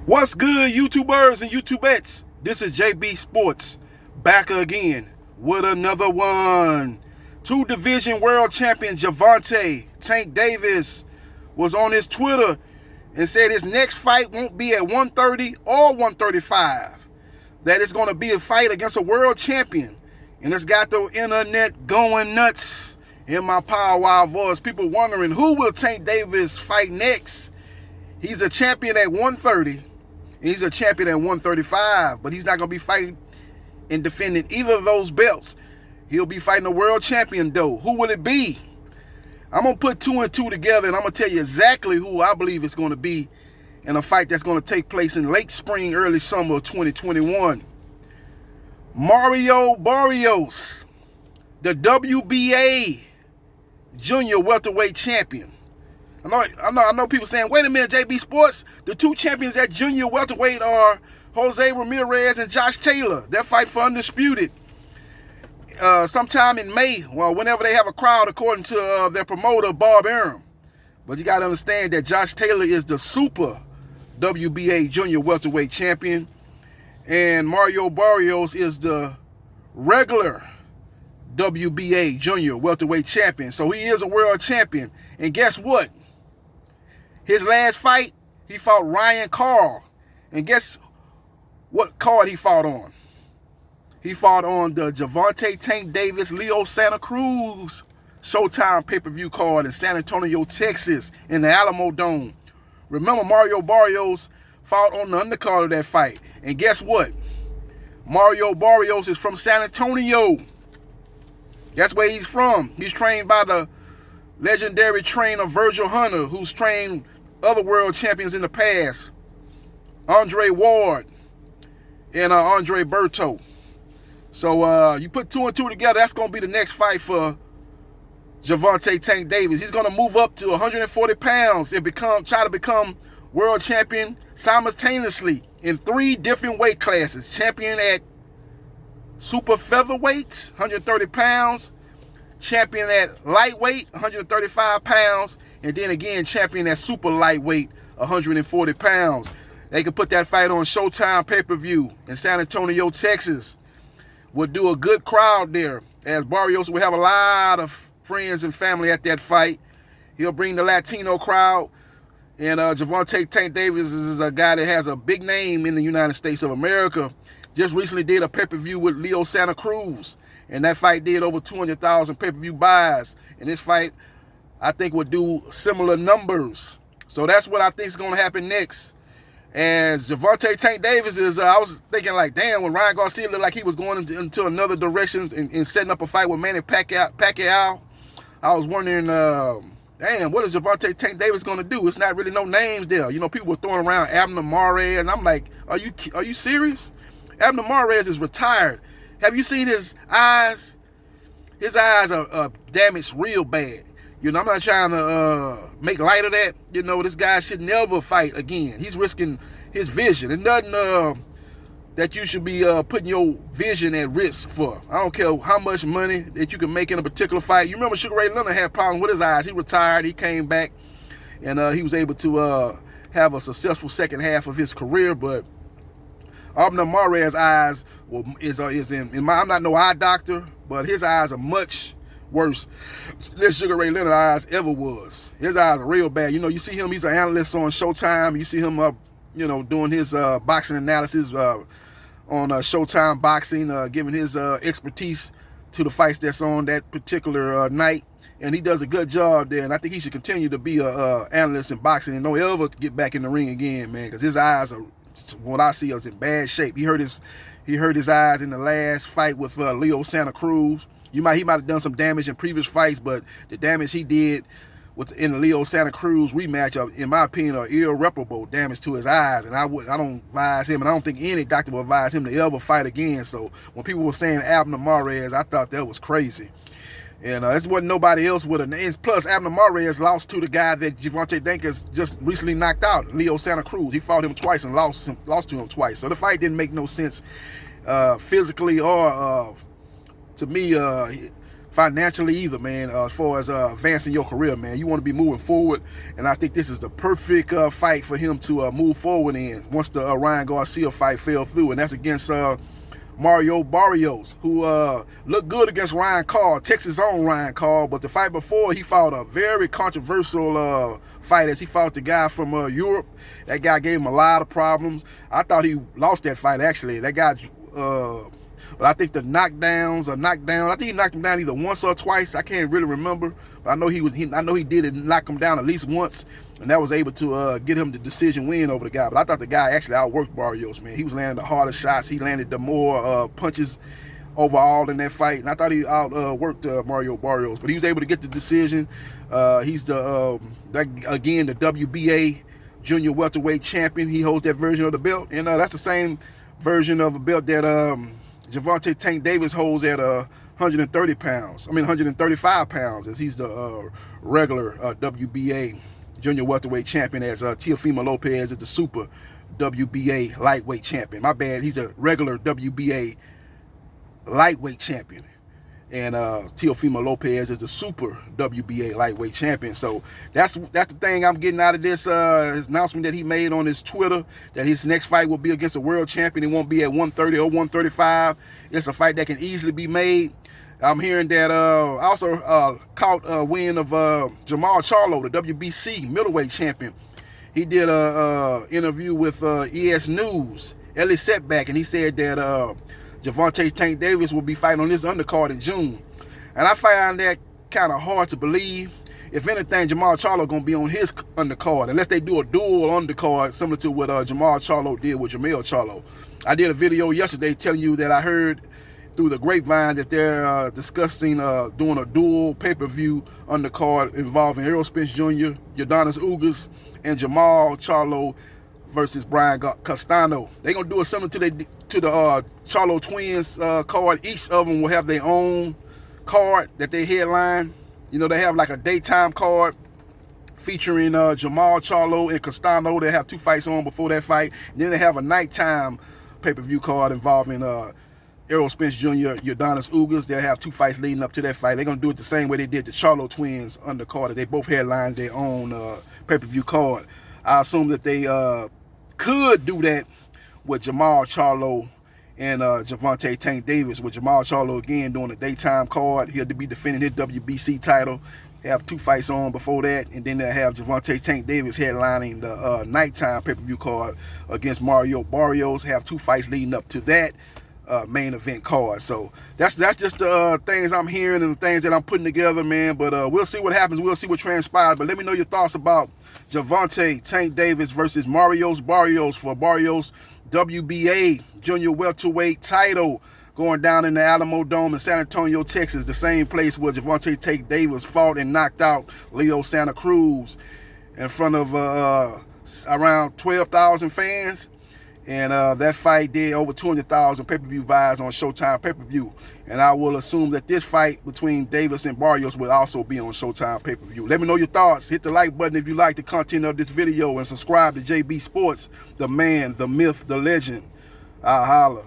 What's good, YouTubers and YouTubettes? This is JBsports back again with another one. Two division world champion Gervonta Tank Davis was on his Twitter and said his next fight won't be at 130 or 135. That it's going to be a fight against a world champion. And it's got the internet going nuts in my Power Wild voice. People wondering who will Tank Davis fight next. He's a champion at 130. He's a champion at 135, but he's not going to be fighting and defending either of those belts. He'll be fighting a world champion, though. Who will it be? I'm going to put two and two together, and I'm going to tell you exactly who I believe it's going to be in a fight that's going to take place in late spring, early summer of 2021. Barrios, the WBA junior welterweight champion. I know people saying, wait a minute, JBsports. The two champions at junior welterweight are Jose Ramirez and Josh Taylor. They're fighting for undisputed sometime in May, well, whenever they have a crowd, according to their promoter, Bob Arum. But you got to understand that Josh Taylor is the super WBA junior welterweight champion, and Mario Barrios is the regular WBA junior welterweight champion. So he is a world champion. And guess what? His last fight, he fought Ryan Carl. And guess what card he fought on? He fought on the Gervonta Tank Davis, Leo Santa Cruz Showtime pay-per-view card in San Antonio, Texas, in the Alamo Dome. Remember, Mario Barrios fought on the undercard of that fight. And guess what? Mario Barrios is from San Antonio. That's where he's from. He's trained by the legendary trainer Virgil Hunter, who's trained other world champions in the past, Andre Ward and Andre Berto. So you put two and two together, that's going to be the next fight for Gervonta Tank Davis. He's going to move up to 140 pounds and try to become world champion simultaneously in three different weight classes. Champion at super featherweight, 130 pounds. Champion at lightweight, 135 pounds. And then again, champion at super lightweight, 140 pounds. They could put that fight on Showtime pay-per-view in San Antonio, Texas. Would do a good crowd there, as Barrios will have a lot of friends and family at that fight. He'll bring the Latino crowd. And Gervonta Tank Davis is a guy that has a big name in the United States of America. Just recently did a pay-per-view with Leo Santa Cruz. And that fight did over 200,000 pay-per-view buys. And this fight, I think, will do similar numbers. So that's what I think is going to happen next. As Gervonta Tank Davis is, I was thinking like, damn, when Ryan Garcia looked like he was going into another direction and setting up a fight with Manny Pacquiao, I was wondering, damn, what is Gervonta Tank Davis going to do? It's not really no names there. You know, people were throwing around Abner Mares, and I'm like, are you serious? Abner Mares is retired. Have you seen his eyes? His eyes are damaged real bad. You know, I'm not trying to make light of that. You know, this guy should never fight again. He's risking his vision. There's nothing that you should be putting your vision at risk for. I don't care how much money that you can make in a particular fight. You remember Sugar Ray Leonard had problems with his eyes. He retired. He came back, and he was able to have a successful second half of his career. But Abner Mares' eyes is in my, I'm not no eye doctor, but his eyes are much worse than Sugar Ray Leonard's eyes ever was. His eyes are real bad. You know, you see him, he's an analyst on Showtime. You see him doing his boxing analysis on Showtime Boxing, giving his expertise to the fights that's on that particular night. And he does a good job there. And I think he should continue to be a analyst in boxing and don't ever get back in the ring again, man, because his eyes are, what I see, is in bad shape. He hurt his eyes in the last fight with Leo Santa Cruz. He might have done some damage in previous fights, but the damage he did in the Leo Santa Cruz rematch, in my opinion, are irreparable damage to his eyes. And I don't advise him, and I don't think any doctor would advise him to ever fight again. So when people were saying Abner Mares, I thought that was crazy. And this wasn't nobody else with a. Plus, Abner Mares lost to the guy that Gervonta Davis just recently knocked out, Leo Santa Cruz. He fought him twice and lost to him twice. So the fight didn't make no sense physically or to me, financially either, man, as far as advancing your career, man. You want to be moving forward, and I think this is the perfect fight for him to move forward in once the Ryan Garcia fight fell through, and that's against Mario Barrios, who looked good against Ryan Carl, Texas' own Ryan Carl, but the fight before, he fought a very controversial fight as he fought the guy from Europe. That guy gave him a lot of problems. I thought he lost that fight, actually. That guy... but I think the knockdowns or knockdown, I think he knocked him down either once or twice. I can't really remember, but I know he did knock him down at least once, and that was able to get him the decision win over the guy. But I thought the guy actually outworked Barrios, man. He was landing the harder shots. He landed the more punches overall in that fight, and I thought he outworked Mario Barrios. But he was able to get the decision. He's the WBA junior welterweight champion. He holds that version of the belt, and that's the same version of a belt that Gervonta Tank Davis holds at 135 pounds, as he's the regular WBA junior welterweight champion, as Teofimo Lopez is the super WBA lightweight champion. My bad, he's a regular WBA lightweight champion, and Teofimo Lopez is the super WBA lightweight champion. So that's the thing I'm getting out of this announcement that he made on his Twitter, that his next fight will be against a world champion. It won't be at 130 or 135. It's a fight that can easily be made. I'm hearing that I also caught a win of Jamal Charlo, the WBC middleweight champion. He did a interview with ES News, Ellie Setback, and he said that Gervonta Tank Davis will be fighting on this undercard in June. And I find that kind of hard to believe. If anything, Jamal Charlo going to be on his undercard, unless they do a dual undercard similar to what Jamal Charlo did with Jamel Charlo. I did a video yesterday telling you that I heard through the grapevine that they're discussing doing a dual pay-per-view undercard involving Errol Spence Jr., Yordanis Ugas, and Jamal Charlo versus Brian Castano. They're going to do it similar to the Charlo twins card. Each of them will have their own card that they headline. You know, they have like a daytime card featuring Jamal Charlo and Castano. They have 2 fights on before that fight. And then they have a nighttime pay-per-view card involving Errol Spence Jr., Yordanis Ugas. They'll have 2 fights leading up to that fight. They're going to do it the same way they did the Charlo twins undercard. They both headlined their own pay-per-view card. I assume that they could do that with Jamal Charlo and Gervonta Tank Davis, with Jamal Charlo again doing a daytime card. He'll be defending his WBC title. Have 2 fights on before that, and then they'll have Gervonta Tank Davis headlining the nighttime pay-per-view card against Mario Barrios. Have 2 fights leading up to that main event card. So that's just the things I'm hearing and the things that I'm putting together, man. But we'll see what happens. We'll see what transpires. But let me know your thoughts about Gervonta Tank Davis versus Mario Barrios for Barrios WBA junior welterweight title, going down in the Alamo Dome in San Antonio, Texas, the same place where Gervonta Tank Davis fought and knocked out Leo Santa Cruz in front of around 12,000 fans. And that fight did over 200,000 pay-per-view buys on Showtime pay-per-view. And I will assume that this fight between Davis and Barrios will also be on Showtime pay-per-view. Let me know your thoughts. Hit the like button if you like the content of this video, and subscribe to JB Sports, the man, the myth, the legend. I'll holla.